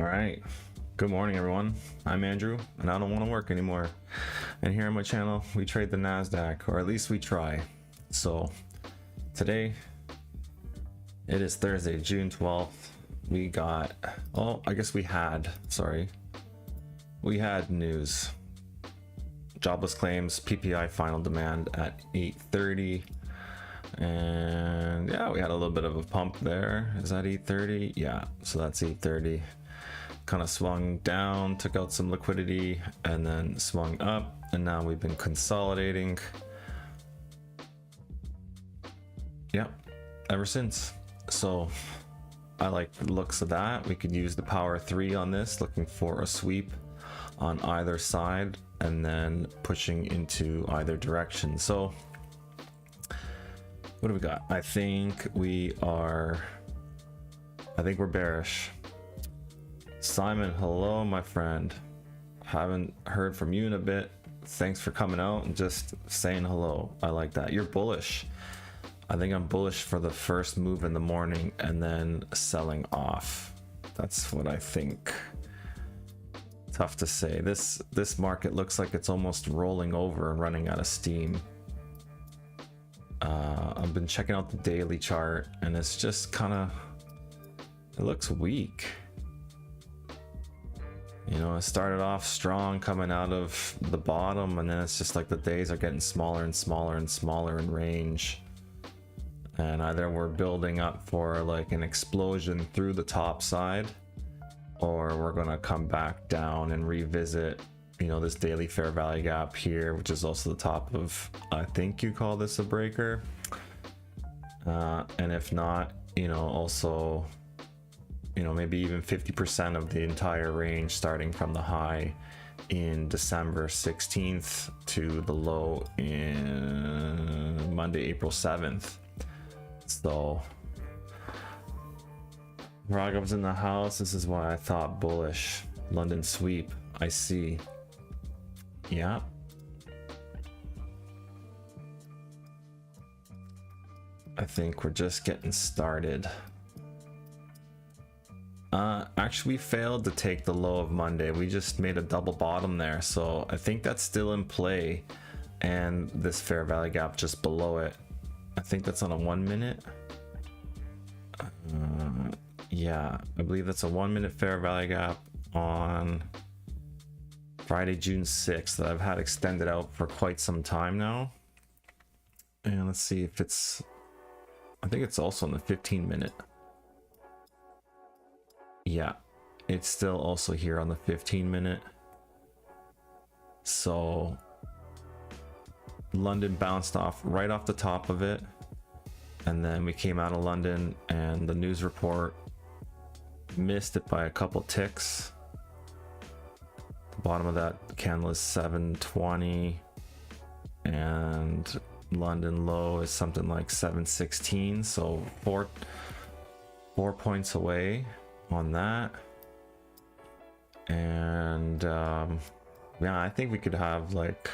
All right. Good morning, everyone. I'm Andrew, and I don't want to work anymore. And here on my channel, we trade the Nasdaq, or at least we try. So today, it is Thursday, June 12th. We got, we had news. Jobless claims, PPI final demand at 8:30. And yeah, we had a little bit of a pump there. Is that 8:30? Yeah, so that's 8:30. Kind of swung down, took out some liquidity, and then swung up, and now we've been consolidating. Yeah, ever since. So I like the looks of that. We could use the power 3 on this, looking for a sweep on either side and then pushing into either direction. So what do we got? I think we're bearish. Simon, hello, my friend. Haven't heard from you in a bit. Thanks for coming out and just saying hello. I like that. You're bullish. I think I'm bullish for the first move in the morning and then selling off. That's what I think. Tough to say. This market looks like it's almost rolling over and running out of steam. I've been checking out the daily chart and it's just it looks weak. You know, it started off strong coming out of the bottom, and then it's just like the days are getting smaller and smaller and smaller in range. And either we're building up for like an explosion through the top side, or we're gonna come back down and revisit, you know, this daily fair value gap here, which is also the top of, I think you call this a breaker. And if not, you know, also, you know, maybe even 50% of the entire range starting from the high in December 16th to the low in Monday, April 7th. So Raghav's in the house. This is why I thought bullish. London sweep. I see. Yeah. I think we're just getting started. Actually, we failed to take the low of Monday. We just made a double bottom there, so I think that's still in play, and this fair value gap just below it. I think that's on a 1 minute. Yeah, I believe that's a 1 minute fair value gap on Friday, June 6th that I've had extended out for quite some time now. And let's see if I think it's also on the 15 minute. Yeah, it's still also here on the 15 minute. So London bounced off right off the top of it, and then we came out of London and the news report missed it by a couple ticks. The bottom of that candle is 720 and London low is something like 716, so four points away on that. And yeah, I think we could have like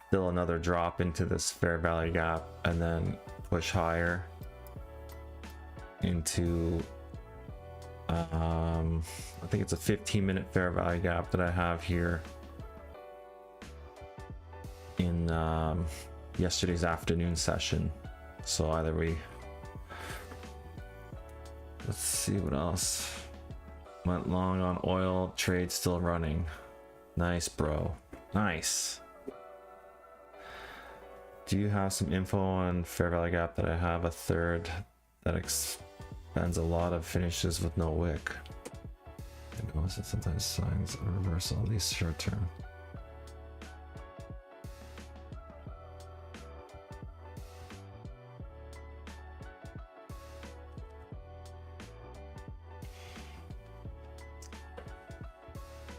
still another drop into this fair value gap and then push higher into I think it's a 15-minute fair value gap that I have here in yesterday's afternoon session. So either let's see what else. Went long on oil, trade still running. Nice, bro. Nice. Do you have some info on fair value gap that I have a third that expends a lot of finishes with no wick? I notice it sometimes signs a reversal, at least short term.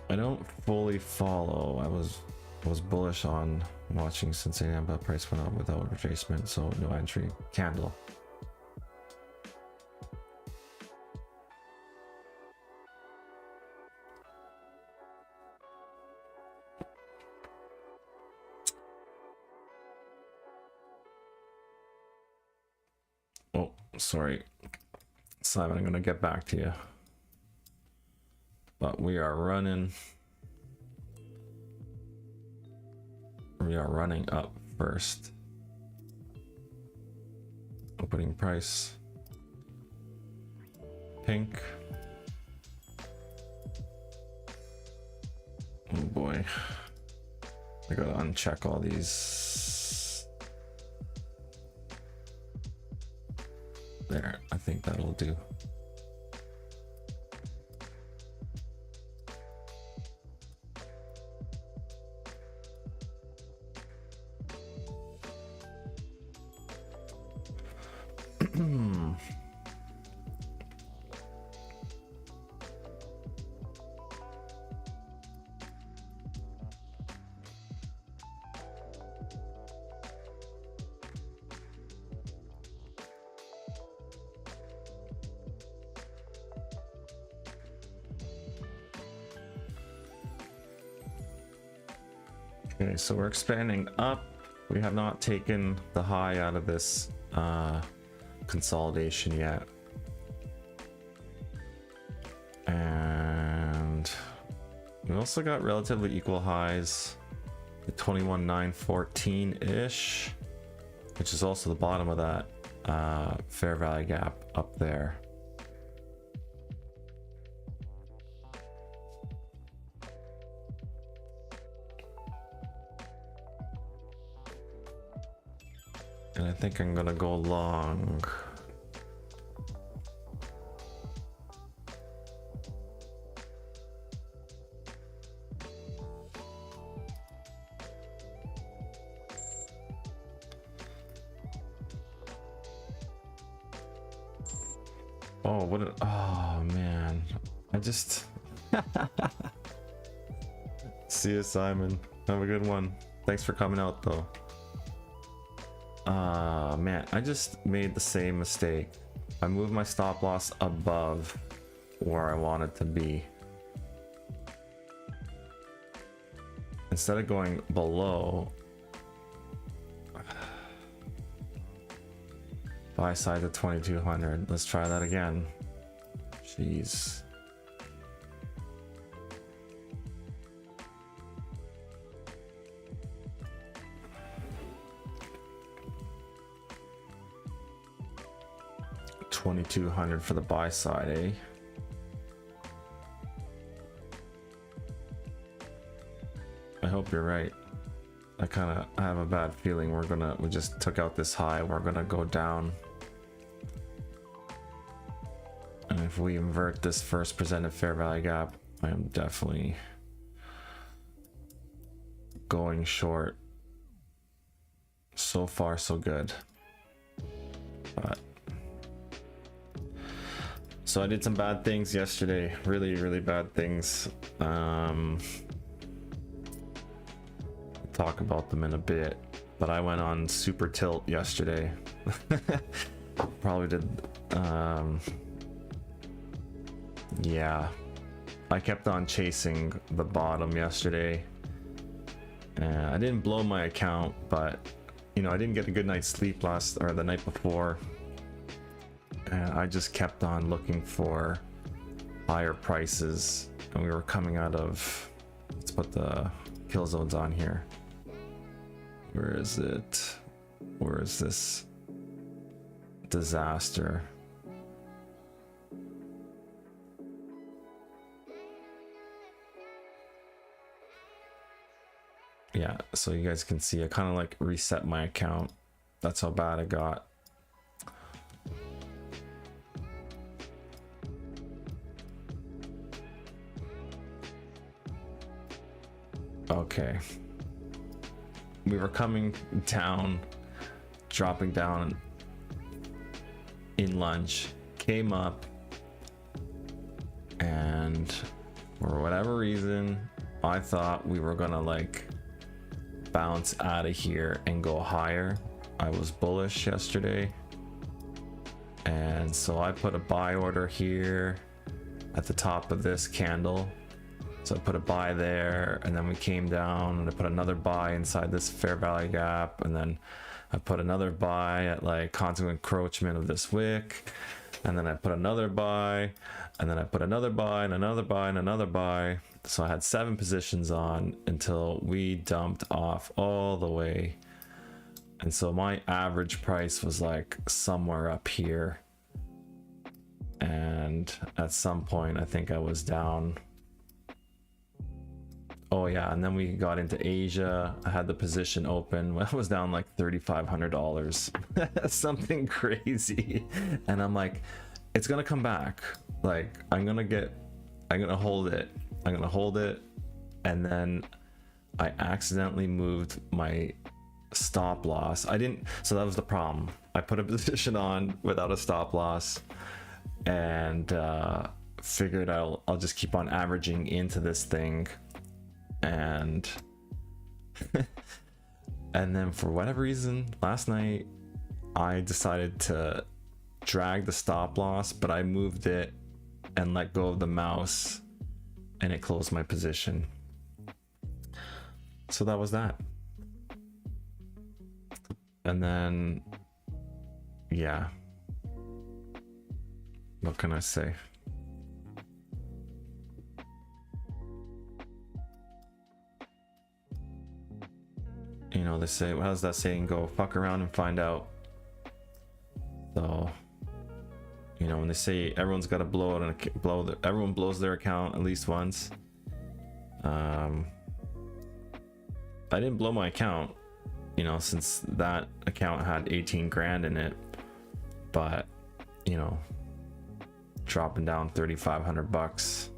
I don't fully follow. I was bullish on watching Cincinnati, but price went up without retracement, so no entry. Candle. Oh, sorry, Simon. I'm gonna get back to you. but we are running up first. Opening price pink. Oh boy, I gotta uncheck all these. There, I think that'll do. Okay, so we're expanding up. We have not taken the high out of this consolidation yet. And we also got relatively equal highs, the 21,914-ish, which is also the bottom of that fair value gap up there. And I think I'm gonna go long. Oh, oh man. I just see you, Simon. Have a good one. Thanks for coming out though. Man, I just made the same mistake. I moved my stop loss above where I want it to be. Instead of going below, buy side to 2200. Let's try that again. Jeez. $2,200 for the buy side, eh? I hope you're right. I have a bad feeling we just took out this high, we're gonna go down. And if we invert this first presented fair value gap, I am definitely going short. So far so good. But so I did some bad things yesterday, really bad things. Talk about them in a bit, but I went on super tilt yesterday. Probably did, yeah. I kept on chasing the bottom yesterday. I didn't blow my account, but you know, I didn't get a good night's sleep the night before. And I just kept on looking for higher prices, and we were coming out of, let's put the kill zones on here. Where is it? Where is this disaster? Yeah, so you guys can see I kind of like reset my account. That's how bad it got. Okay, we were coming down, dropping down in lunch, came up, and for whatever reason I thought we were gonna like bounce out of here and go higher. I was bullish yesterday, and so I put a buy order here at the top of this candle. So I put a buy there, and then we came down and I put another buy inside this fair value gap, and then I put another buy at like constant encroachment of this wick. and then I put another buy, and then I put another buy and another buy and another buy. So I had 7 positions on until we dumped off all the way. And so my average price was like somewhere up here. And at some point, I think I was down. Oh yeah, and then we got into Asia. I had the position open when I was down like $3,500. Something crazy. And I'm like, it's gonna come back. Like, I'm gonna hold it. I'm gonna hold it. And then I accidentally moved my stop loss. So that was the problem. I put a position on without a stop loss, and figured I'll just keep on averaging into this thing. And and then for whatever reason, last night I decided to drag the stop loss, but I moved it and let go of the mouse, and it closed my position. So that was that. And then, yeah, what can I say? You know, they say, how does that saying go? Fuck around and find out. So, you know, when they say everyone's got to everyone blows their account at least once. I didn't blow my account, you know, since that account had 18 grand in it, but you know, dropping down $3,500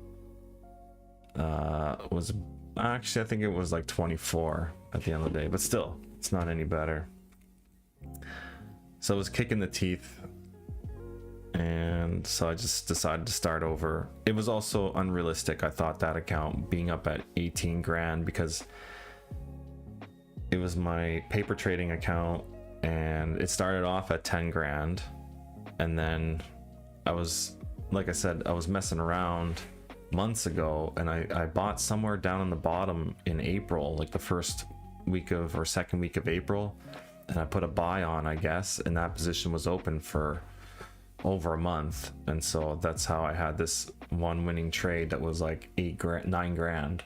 was actually, I think it was like 24 at the end of the day, but still, it's not any better. So it was kicking the teeth, and so I just decided to start over. It was also unrealistic, I thought, that account being up at 18 grand, because it was my paper trading account and it started off at 10 grand, and then I was, like I said, I was messing around months ago, and I bought somewhere down on the bottom in April, like the first week of or second week of April, and I put a buy on, I guess, and that position was open for over a month. And so that's how I had this one winning trade that was like 9 grand.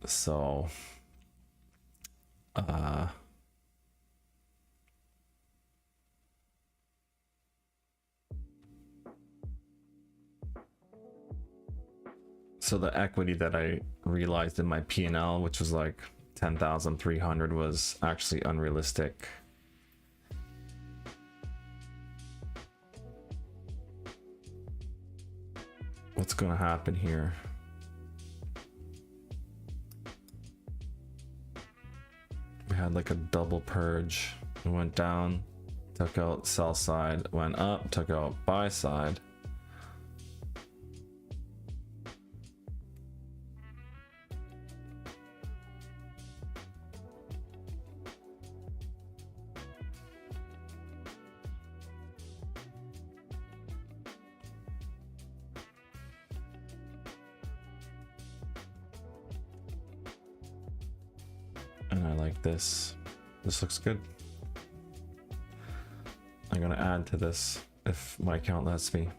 So so the equity that I realized in my P&L, which was like 10,300, was actually unrealistic. What's gonna happen here? We had like a double purge. It went down, took out sell side, went up, took out buy side. And I like this. This looks good. I'm gonna add to this if my account lets me.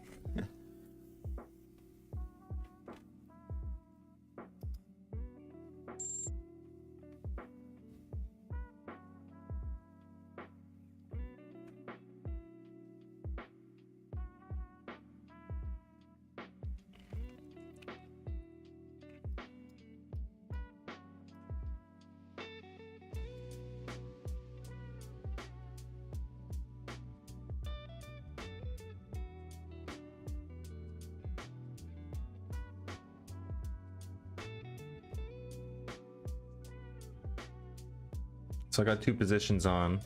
So I got 2 positions on,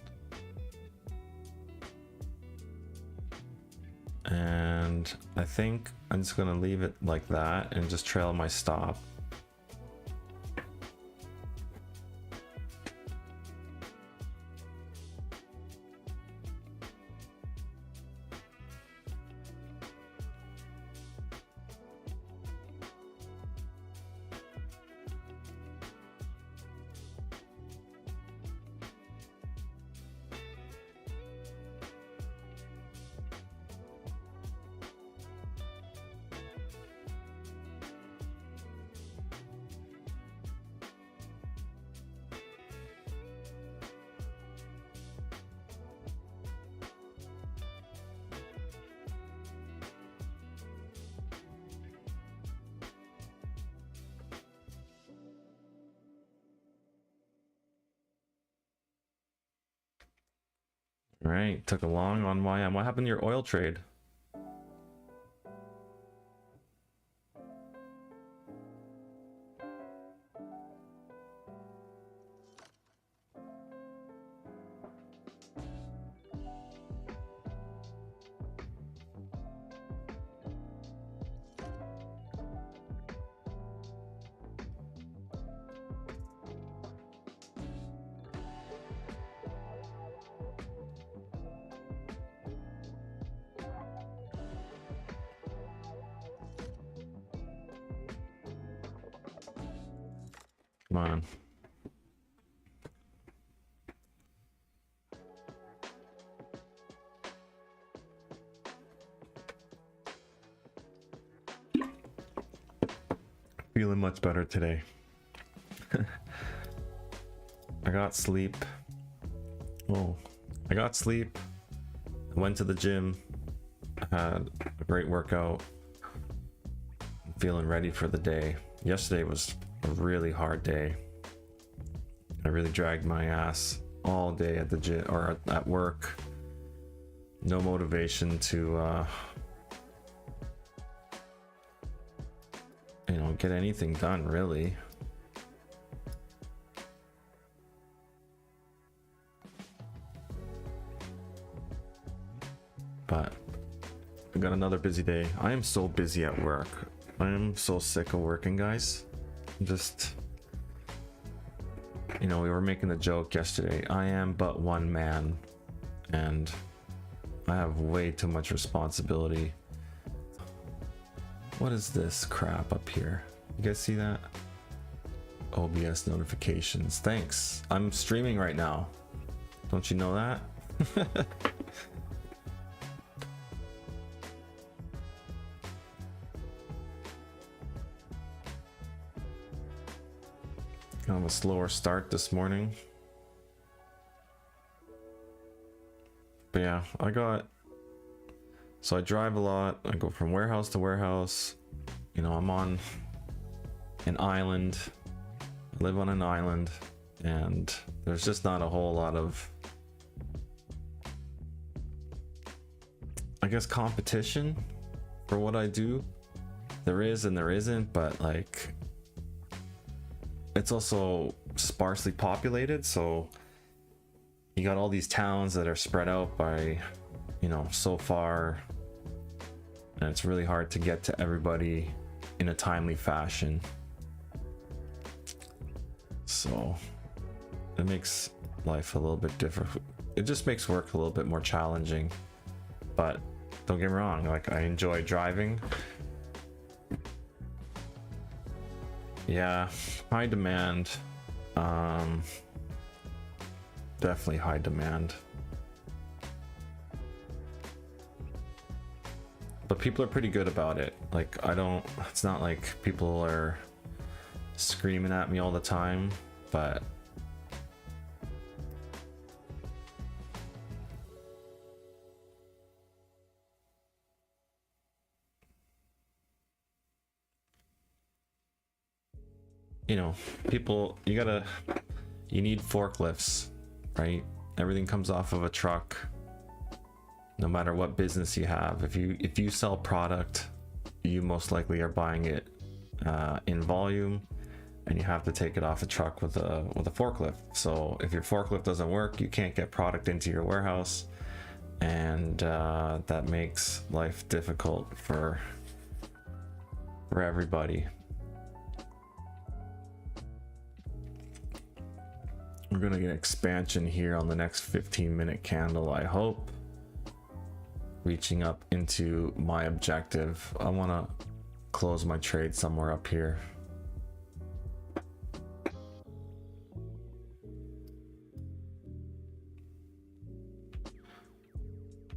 and I think I'm just gonna leave it like that and just trail my stop. All right, took a long on YM. What happened to your oil trade? Come on. Feeling much better today. I got sleep. Oh, I got sleep. I went to the gym. I had a great workout. I'm feeling ready for the day. Yesterday was a really hard day. I really dragged my ass all day at the gym or at work. No motivation to you know, get anything done really. But I got another busy day. I am so busy at work. I am so sick of working, guys. Just, you know, we were making the joke yesterday. I am but one man, and I have way too much responsibility. What is this crap up here? You guys see that? OBS notifications. Thanks. I'm streaming right now. Don't you know that? Kind of a slower start this morning. But yeah, so I drive a lot. I go from warehouse to warehouse. You know, I'm on an island. I live on an island, and there's just not a whole lot of, I guess, competition for what I do. There is and there isn't, but like, it's also sparsely populated, so you got all these towns that are spread out by, you know, so far, and it's really hard to get to everybody in a timely fashion. So it makes life a little bit different. It just makes work a little bit more challenging, but don't get me wrong, like, I enjoy driving. Yeah, high demand. Definitely high demand. But people are pretty good about it. Like, it's not like people are screaming at me all the time, but you know, people, you need forklifts, right? Everything comes off of a truck, no matter what business you have. If you sell product, you most likely are buying it in volume, and you have to take it off a truck with a forklift. So if your forklift doesn't work, you can't get product into your warehouse, and that makes life difficult for everybody. We're gonna get expansion here on the next 15-minute candle, I hope. Reaching up into my objective. I want to close my trade somewhere up here.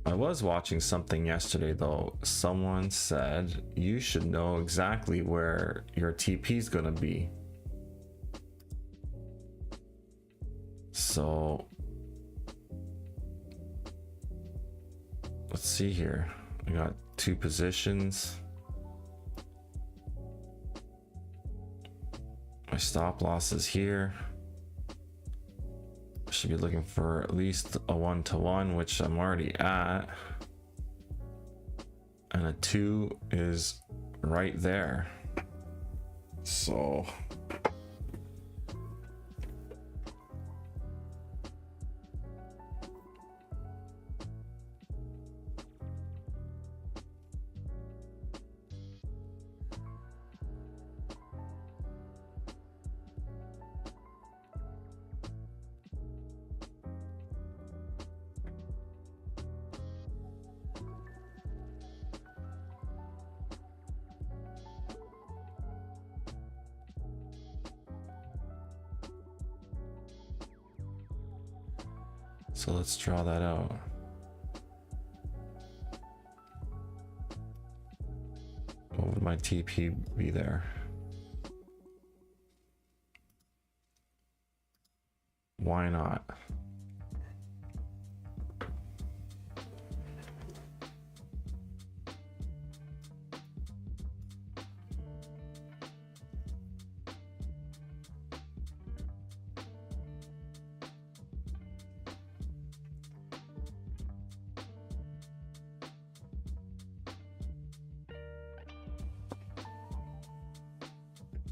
I was watching something yesterday though. Someone said you should know exactly where your TP is gonna be. So let's see here. I got two positions. My stop loss is here. Should be looking for at least a 1-to-1, which I'm already at. And a 2 is right there. So let's draw that out. What would my TP be there? Why not?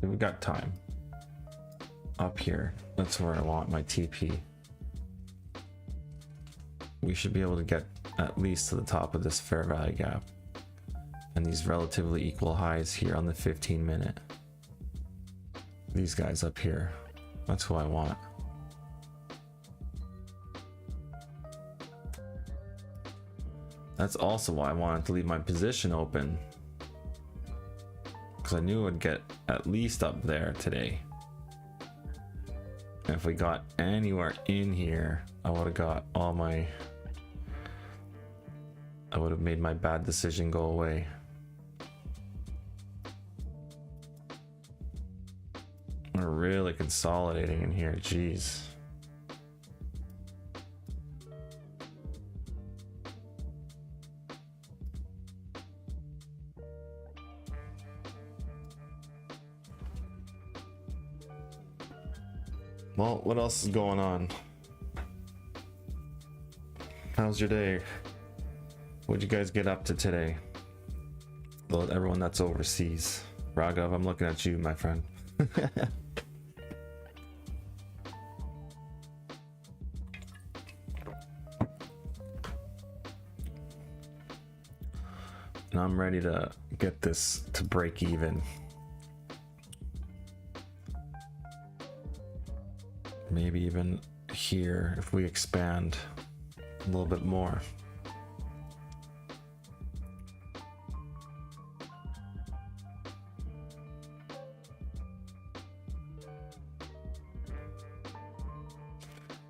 We got time. Up here, that's where I want my TP. We should be able to get at least to the top of this fair value gap and these relatively equal highs here on the 15-minute. These guys up here, that's who I want. That's also why I wanted to leave my position open, because I knew it would get at least up there today. And if we got anywhere in here, I would have got all my, I would have made my bad decision go away. We're really consolidating in here, jeez. Well, what else is going on? How's your day? What'd you guys get up to today? Well, everyone that's overseas. Raghav, I'm looking at you, my friend. And I'm ready to get this to break even. Maybe even here if we expand a little bit more.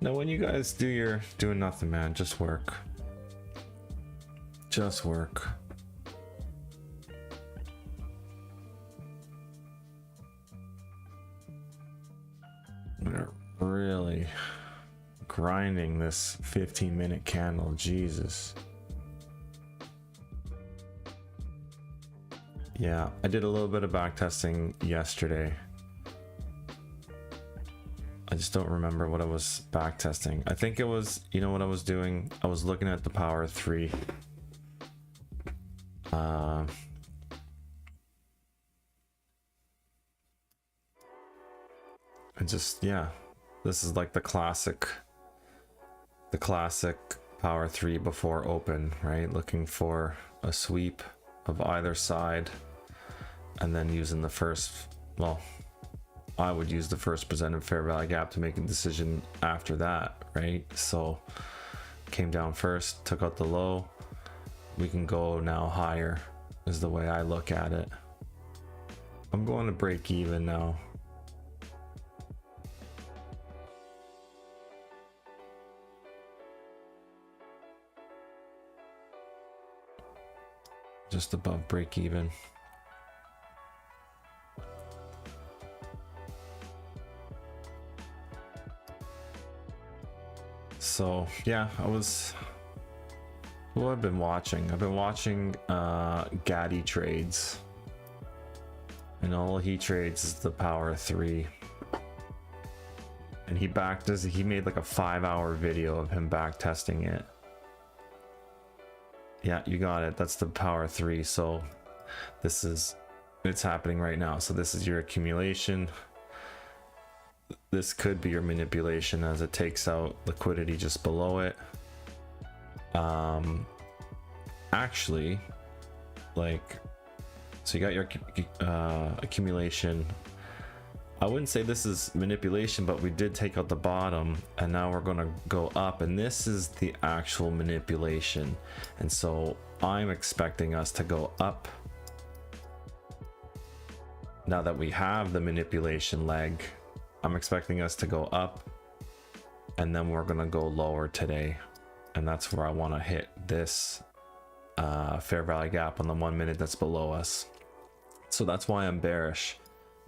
Now when you guys do your doing nothing, man, just work. Just work. We're really grinding this 15-minute candle, Jesus. Yeah, I did a little bit of back testing yesterday. I just don't remember what I was back testing. I think it was, you know what I was doing? I was looking at the power 3. And just, yeah, this is like the classic power 3 before open, right? Looking for a sweep of either side and then using the first, well, I would use the first presented fair value gap to make a decision after that, right? So came down first, took out the low. We can go now higher is the way I look at it. I'm going to break even now. Just above break even. So yeah, what I've been watching. I've been watching Gaddy trades. And all he trades is the power 3. And he made like a 5-hour video of him back testing it. Yeah, you got it. That's the power 3. So it's happening right now. So this is your accumulation. This could be your manipulation as it takes out liquidity just below it. Actually, like, so you got your accumulation. I wouldn't say this is manipulation, but we did take out the bottom and now we're going to go up, and this is the actual manipulation. And so I'm expecting us to go up now that we have the manipulation leg. I'm expecting us to go up, and then we're going to go lower today, and that's where I want to hit this fair value gap on the 1 minute that's below us. So that's why I'm bearish,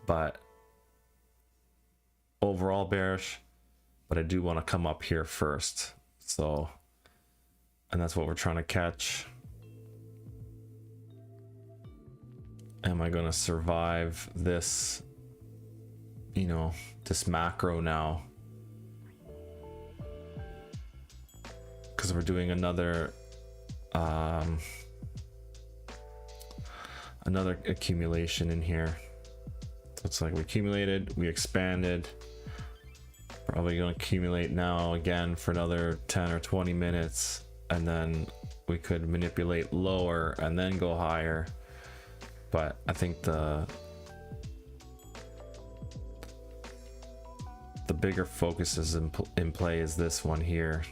but overall bearish, but I do want to come up here first. So, and that's what we're trying to catch. Am I going to survive this, you know, this macro now? Because we're doing another accumulation in here. So it's like we accumulated, we expanded, probably going to accumulate now again for another 10 or 20 minutes, and then we could manipulate lower and then go higher. But I think the bigger focus is in play is this one here.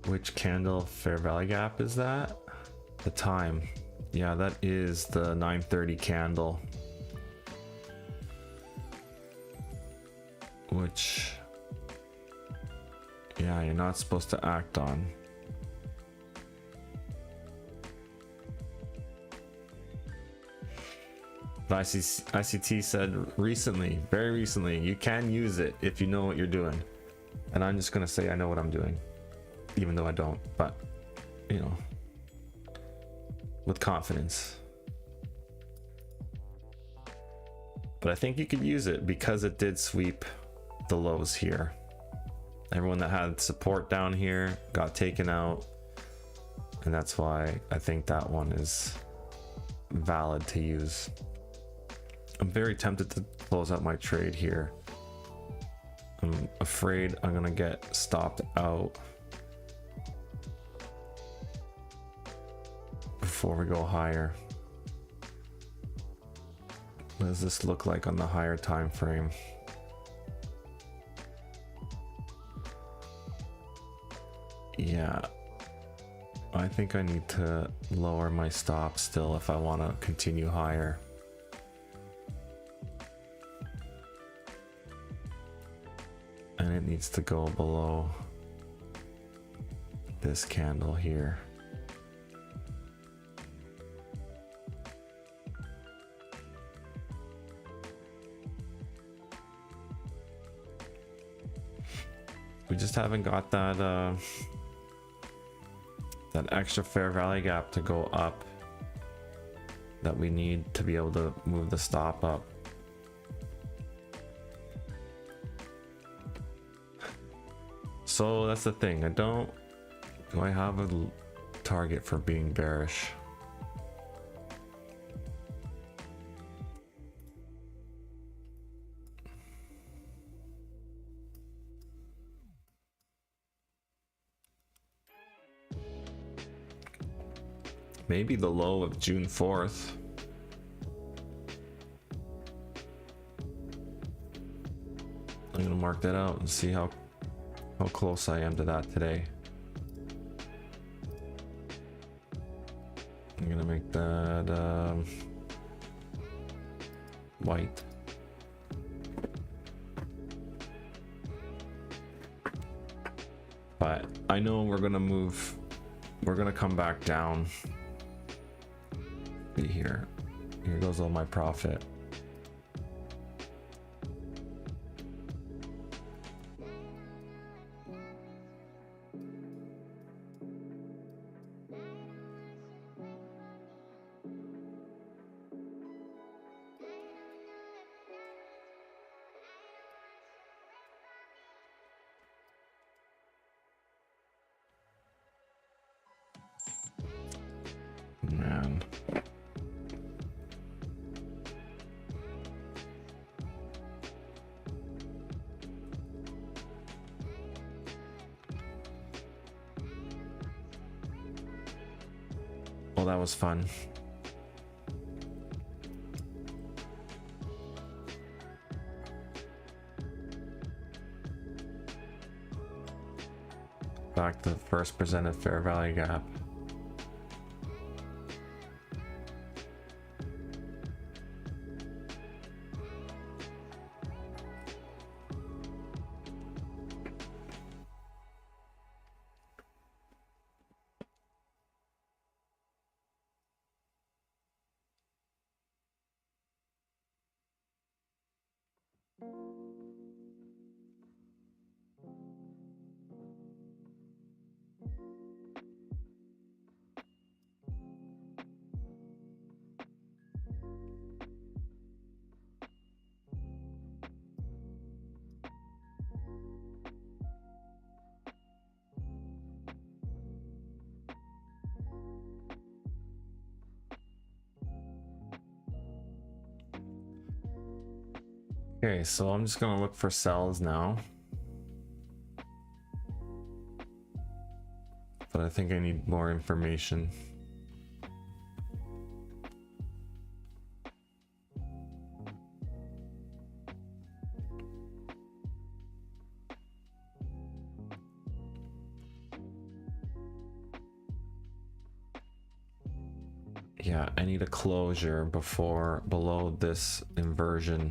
Which candle fair value gap is that? The time. Yeah, that is the 9:30 candle. Which, yeah, you're not supposed to act on. But ICT said recently, very recently, you can use it if you know what you're doing. And I'm just gonna say I know what I'm doing, even though I don't, but you know, with confidence. But I think you could use it because it did sweep the lows here. Everyone that had support down here got taken out, and that's why I think that one is valid to use. I'm very tempted to close out my trade here. I'm afraid I'm gonna get stopped out before we go higher. What does this look like on the higher time frame? Yeah, I think I need to lower my stop still if I want to continue higher. And it needs to go below this candle here. We just haven't got that that extra fair value gap to go up that we need to be able to move the stop up. So that's the thing. Do I have a target for being bearish? Maybe the low of June 4th. I'm gonna mark that out and see how close I am to that today. I'm gonna make that white. But I know we're gonna come back down. See here goes all my profit. that was fun. Back to the first presented fair value gap. Okay, so I'm just gonna look for sells now. But I think I need more information. Yeah, I need a closure below this inversion.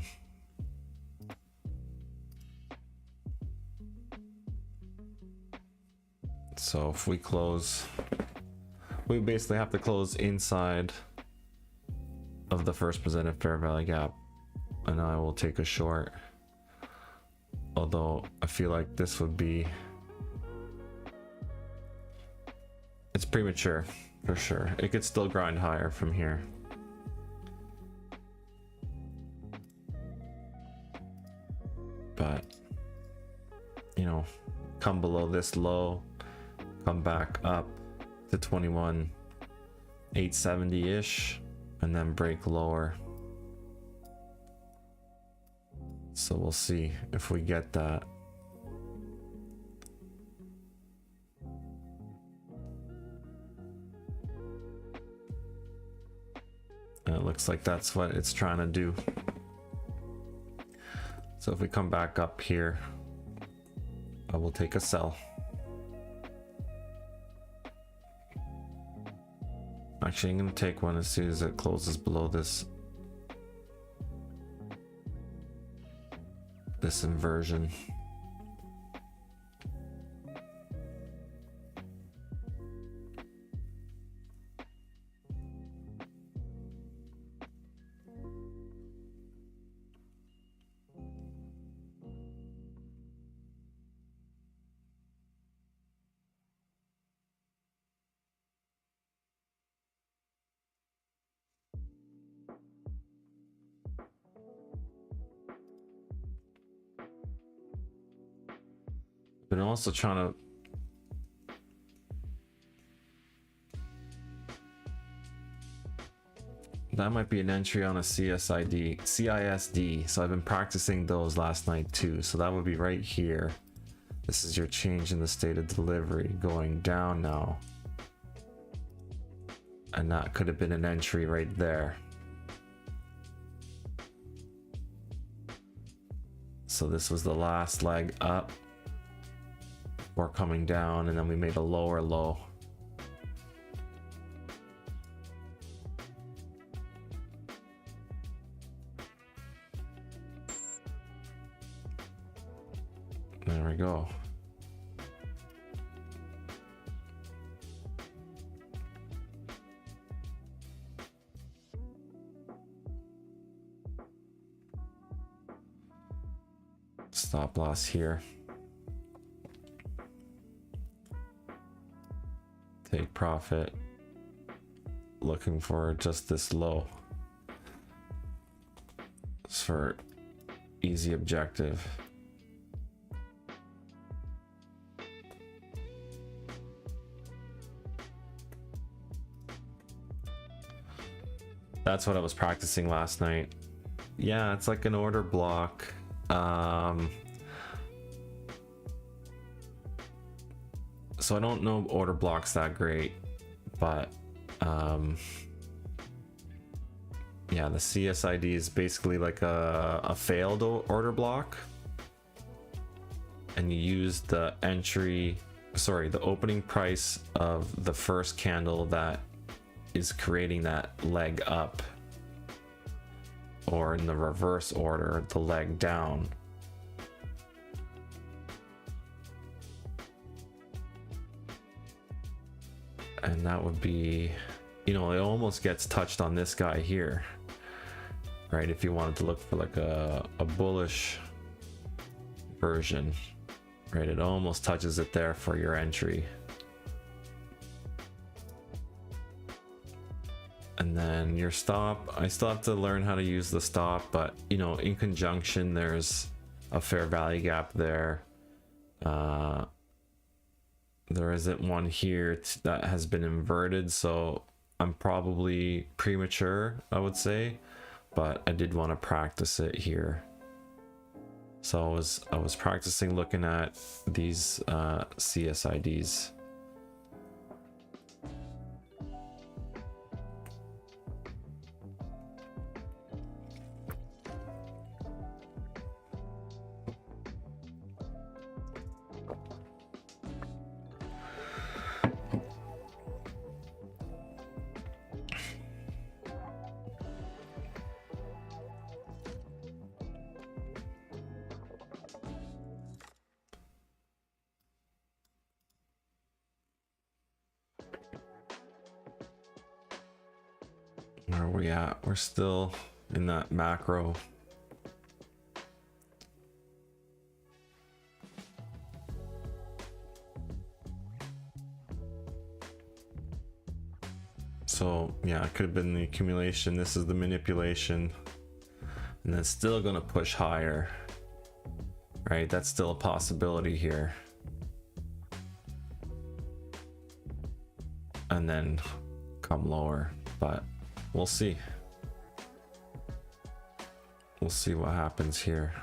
So if we close, we basically have to close inside of the first presented fair value gap, and I will take a short. Although I feel like this would be, it's premature for sure. It could still grind higher from here. But, you know, come below this low, come back up to 21,870-ish, and then break lower. So we'll see if we get that. And it looks like that's what it's trying to do. So if we come back up here, I will take a sell. Actually, I'm going to take one as soon as it closes below this inversion. Been also trying to that might be an entry on a CISD. So I've been practicing those last night too. So that would be right here. This is your change in the state of delivery going down now. And that could have been an entry right there. So this was the last leg up. Or coming down, and then we made a lower low. There we go. Stop loss here. Take profit, looking for just this low. It's for easy objective. That's what I was practicing last night. Yeah, it's like an order block. So I don't know order blocks that great, but Yeah, the CSID is basically like a failed order block, and you use the the opening price of the first candle that is creating that leg up, or in the reverse order, the leg down. And that would be, you know, it almost gets touched on this guy here, right? If you wanted to look for like a bullish version, right? It almost touches it there for your entry. And then your stop, I still have to learn how to use the stop, but you know, in conjunction, there's a fair value gap there. There isn't one here that has been inverted, so I'm probably premature, I would say, but I did want to practice it here. So I was practicing looking at these CSIDs. Where are we at? We're still in that macro. So yeah, it could have been the accumulation. This is the manipulation, and then still going to push higher, right? That's still a possibility here. And then come lower, but we'll see. We'll see what happens here.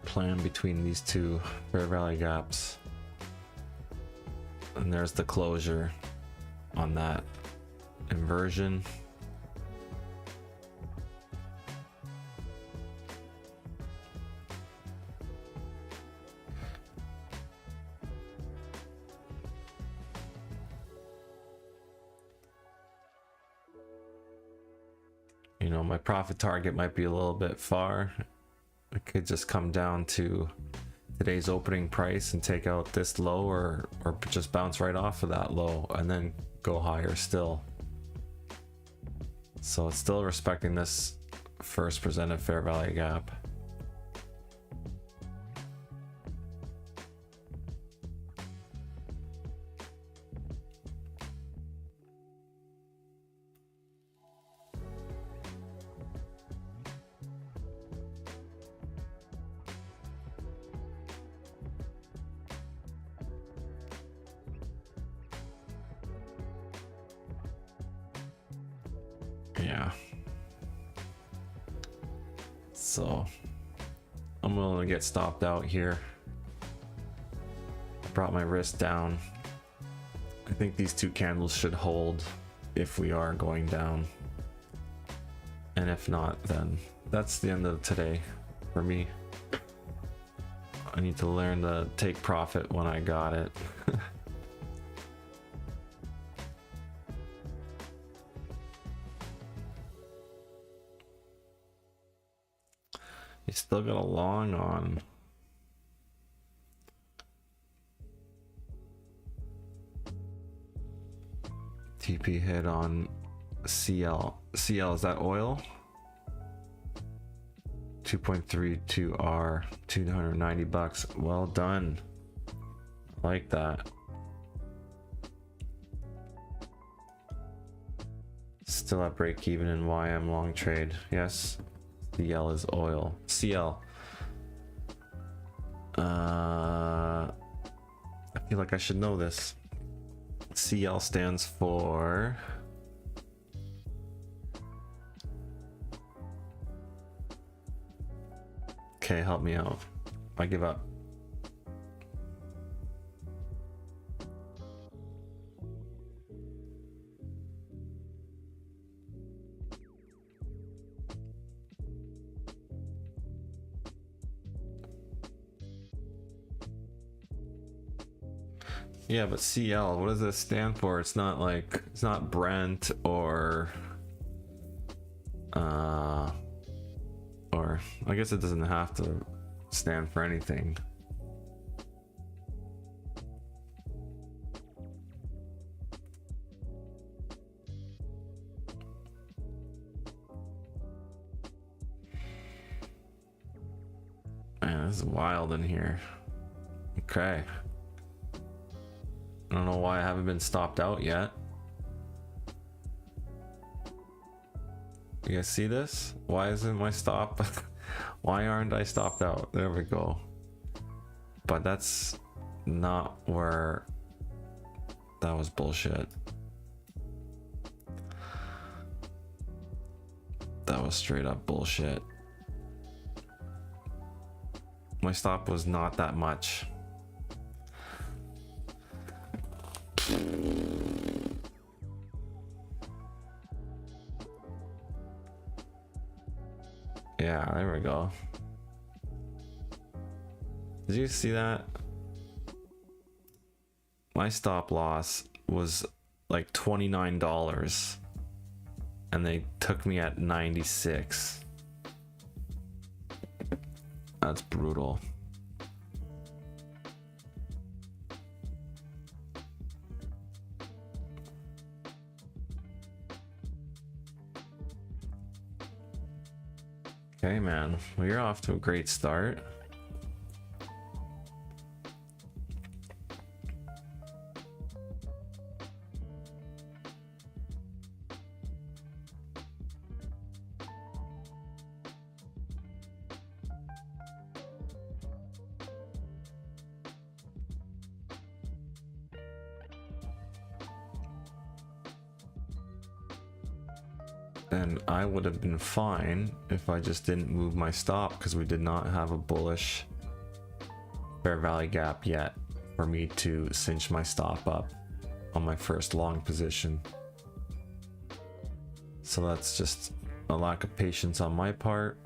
Plan between these two fair value gaps, and there's the closure on that inversion. You know, my profit target might be a little bit far. It could just come down to today's opening price and take out this low, or just bounce right off of that low and then go higher still. So it's still respecting this first presented fair value gap. Yeah. So I'm willing to get stopped out here. I brought my wrist down. I think these two candles should hold if we are going down. And if not, then that's the end of today for me. I need to learn to take profit when I got it. You still got a long on. TP hit on CL. CL, is that oil? 2.32R, 290 bucks. Well done. Like that. Still at break even in YM long trade. Yes. CL is oil. CL. I feel like I should know this. CL stands for... Okay, help me out. I give up. Yeah, but CL, what does this stand for? It's not like, it's not Brent or I guess it doesn't have to stand for anything. Man, this is wild in here. Okay. I don't know why I haven't been stopped out yet. You guys see this? Why isn't my stop? Why aren't I stopped out? There we go. But that's not where... That was bullshit. That was straight up bullshit. My stop was not that much. Yeah, there we go. Did you see that? My stop loss was like $29 and they took me at 96. That's brutal. Okay, man. Well, you're off to a great start. And I would have been fine if I just didn't move my stop, because we did not have a bullish fair value gap yet for me to cinch my stop up on my first long position. So that's just a lack of patience on my part.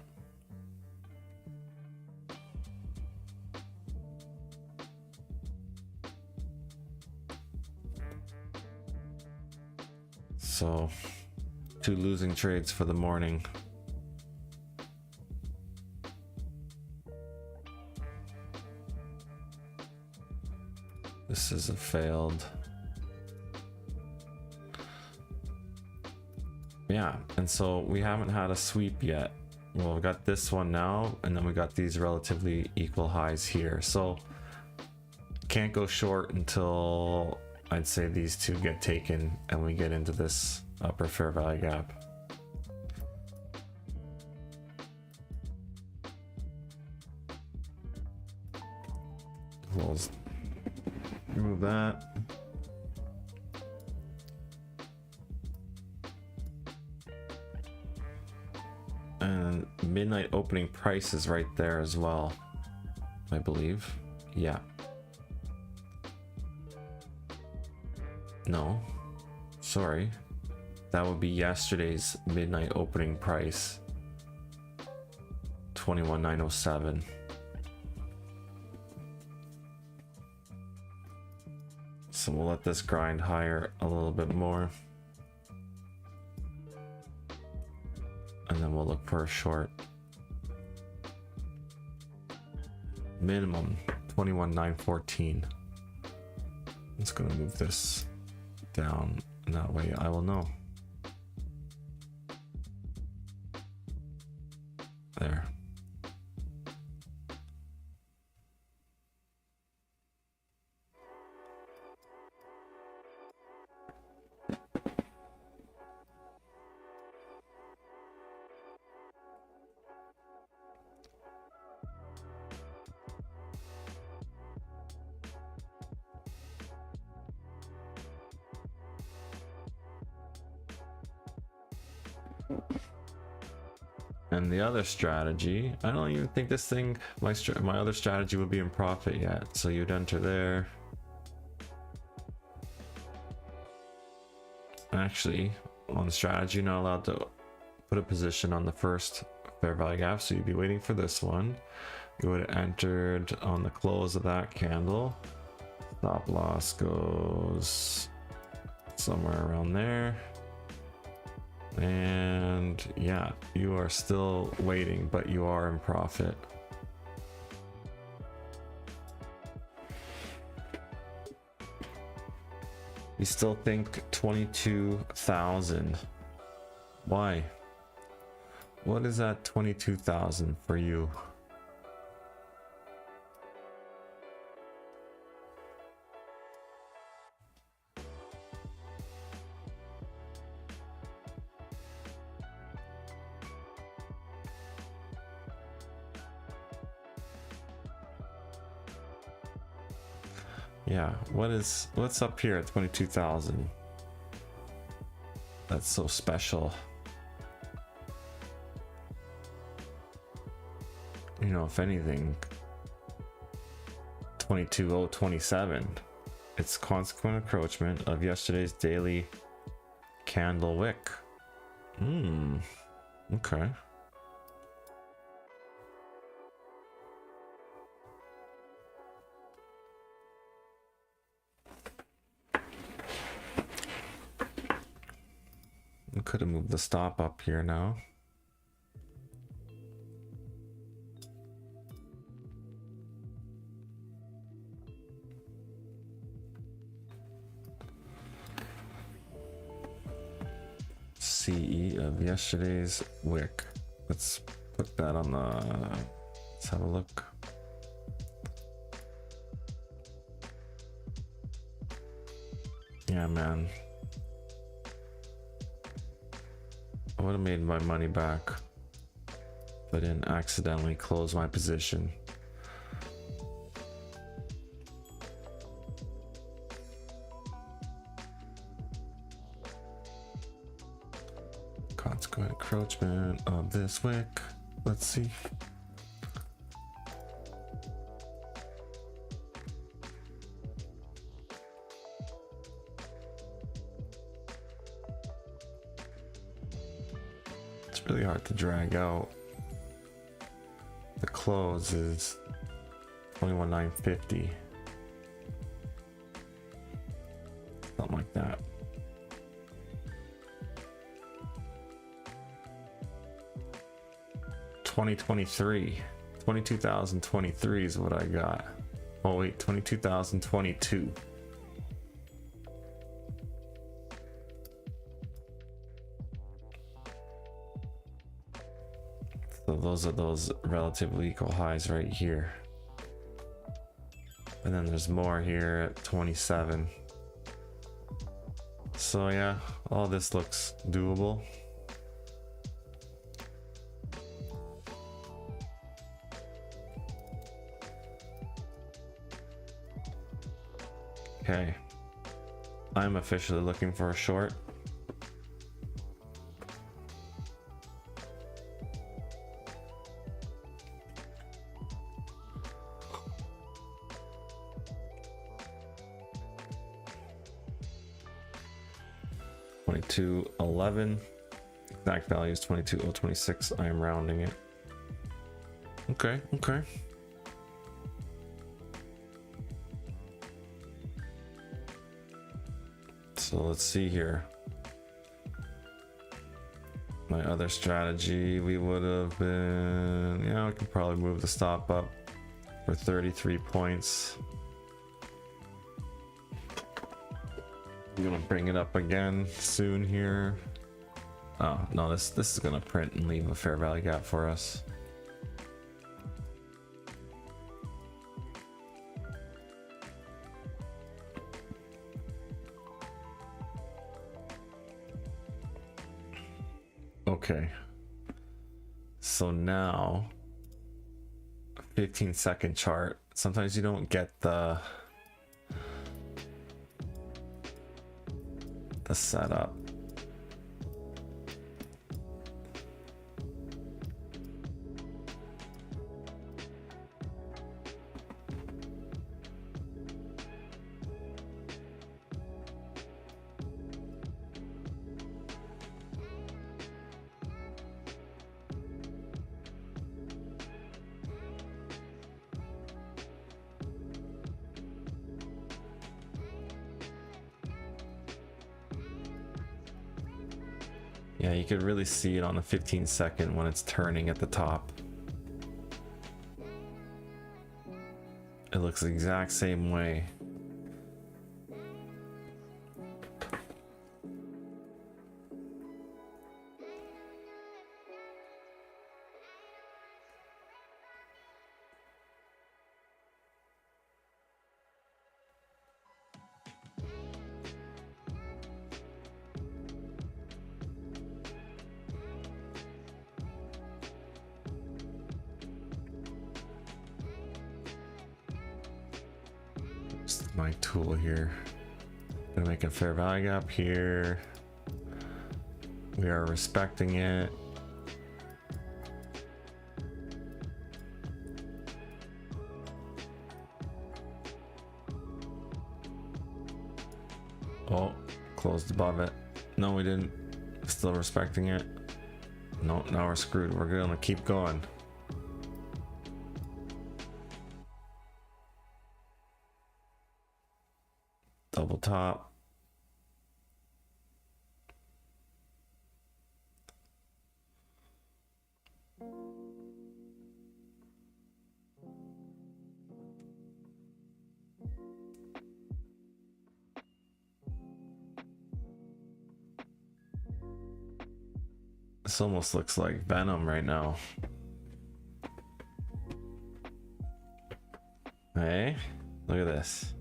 So 2 losing trades for the morning. This is a failed. Yeah, and so we haven't had a sweep yet. Well, we got this one now, and then we got these relatively equal highs here. So can't go short until I'd say these two get taken and we get into this upper fair value gap. We'll remove that. And midnight opening price is right there as well, I believe. Yeah. No, sorry. That would be yesterday's midnight opening price. 21,907. So we'll let this grind higher a little bit more. And then we'll look for a short. Minimum 21,914. I'm just gonna move this down, and that way I will know. There. And the other strategy, I don't even think this thing, my other strategy would be in profit yet. So you'd enter there. Actually, on the strategy, you're not allowed to put a position on the first fair value gap. So you'd be waiting for this one. You would have entered on the close of that candle. Stop loss goes somewhere around there. And yeah, you are still waiting, but you are in profit. You still think 22,000. Why? What is that 22,000 for you? Yeah, what's up here at 22,000? That's so special. You know, if anything, 22,027. It's consequent encroachment of yesterday's daily candle wick. Okay. We could have moved the stop up here now. CE of yesterday's wick. Let's put that on the, let's have a look. Yeah, man. I would have made my money back, but didn't accidentally close my position. Consequent encroachment of this wick. Let's see. It's really hard to drag out. The close is 21,950. Something like that. $20.23. 22,023 is what I got. Oh wait, 22,022. So those are those relatively equal highs right here. And then there's more here at 27. So yeah, all this looks doable. Okay, I'm officially looking for a short. $22.11. Exact value is 22.026. I am rounding it. Okay, okay. So let's see here. My other strategy, we would have been, yeah, we could probably move the stop up for 33 points. I'm gonna bring it up again soon here. Oh no, this is gonna print and leave a fair value gap for us. Okay, so now 15-second chart. Sometimes you don't get the setup. Yeah, you could really see it on the 15-second when it's turning at the top. It looks the exact same way. My tool here. Gonna make a fair value gap here. We are respecting it. Oh, closed above it. No, we didn't. Still respecting it. No, now we're screwed. We're gonna keep going. Double top. This almost looks like Venom right now. Hey, look at this.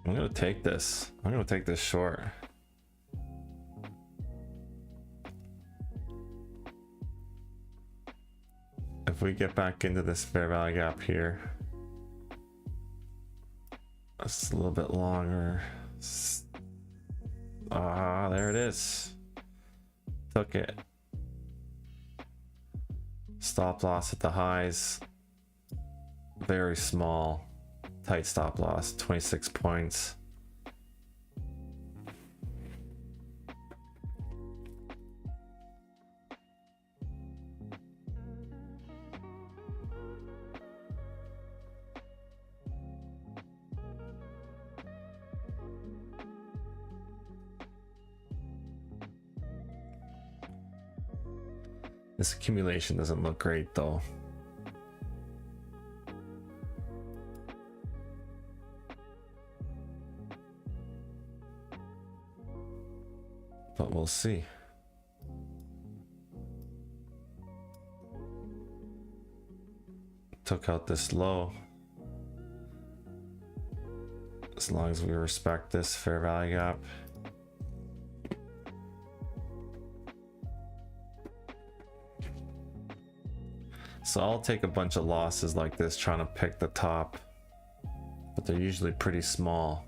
I'm gonna take this. I'm gonna take this short. If we get back into this fair value gap here, it's a little bit longer. Ah, there it is. Took it. Stop loss at the highs. Very small. Tight stop loss, 26 points. This accumulation doesn't look great though. But we'll see. Took out this low. As long as we respect this fair value gap. So I'll take a bunch of losses like this trying to pick the top, but they're usually pretty small.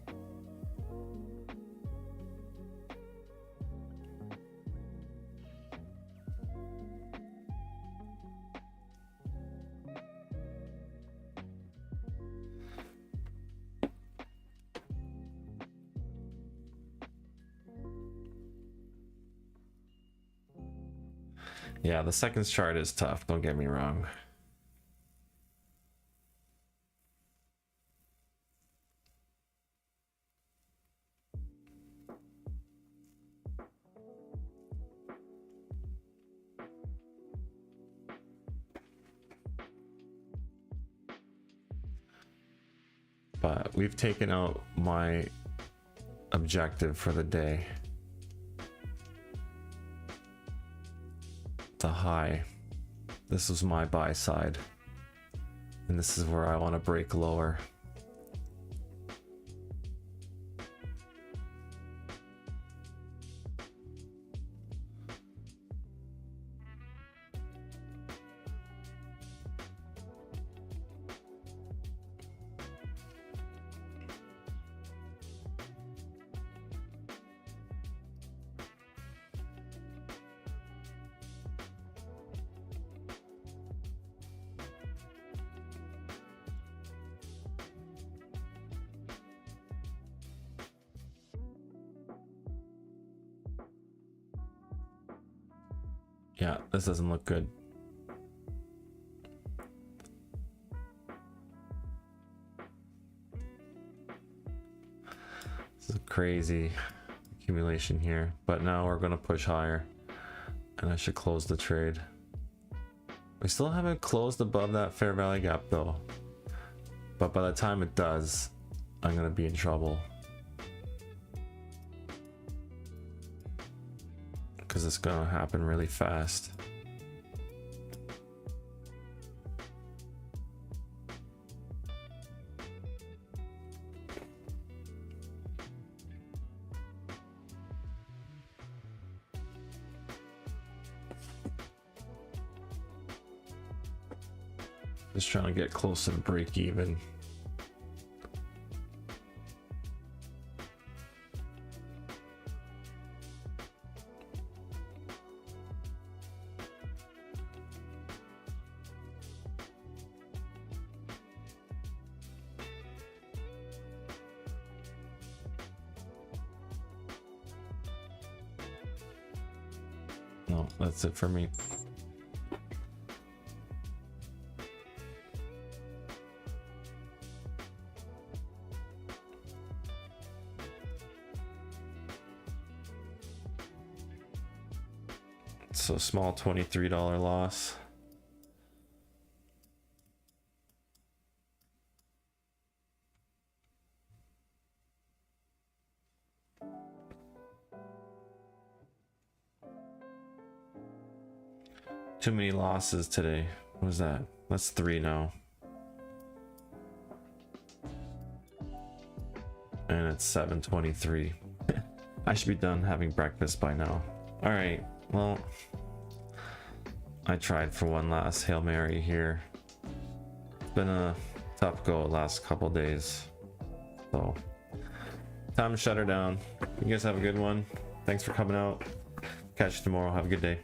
Yeah, the seconds chart is tough, don't get me wrong. But we've taken out my objective for the day. The high. This was my buy side. And this is where I want to break lower. Yeah, this doesn't look good. This is a crazy accumulation here, but now we're going to push higher and I should close the trade. We still haven't closed above that fair value gap though, but by the time it does, I'm going to be in trouble because it's going to happen really fast. Just trying to get close to the break even. No, that's it for me. So small $23 loss. Too many losses today. What was that? That's 3 now. And it's 7:23. I should be done having breakfast by now. All right, well, I tried for one last Hail Mary here. It's been a tough go the last couple days. So, time to shut her down. You guys have a good one. Thanks for coming out. Catch you tomorrow. Have a good day.